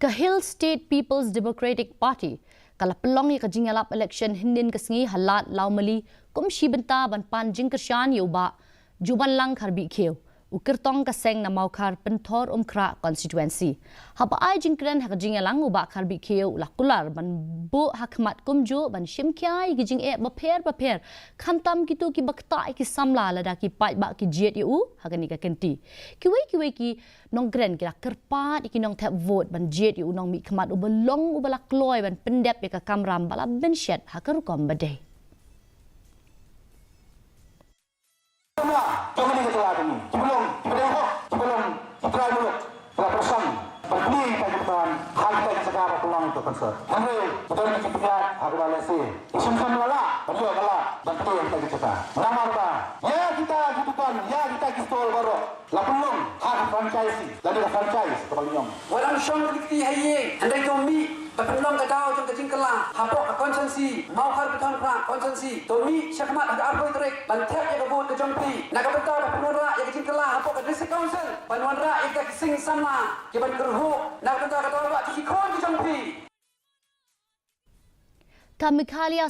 Hill State People's Democratic Party kala pelong ka Jingïalang election hindin kesengi halat lau meli komisi benta ban pan Jingkren yuba Jubanlang Kharbihkhiew u Kyrtong kaseng na maukar pentor kra constituency haba ai Jingkren ha Jingïalang uba Kharbihkhiew lakular ban bu hakmat kumju ban shimkiai gi jing e baper khantam gitu ki bakta ki samla lada ki pai ba ki jet yu hagani ka kenti kiwe ki nongkren ki kerpat ki nong tap vote ban jet yu nong mi khmat u belong u balak loy ban pendep ka kamram bala benchet hakar kom badai Berpeluang ke kau jom ke Jingkren, hapok ke konsensi, mau Kharbihkhiew kra konsensi, tomi syakmat ada arboi terik, bantep ya kebut ke jompi, nak betul berpeluang rak ya ke Jingkren, hapok ke district council, panuan rak ya ke sing sama, ke ban kerhu, nak betul kata awak cuci kon ke jompi. Kharbihkhiew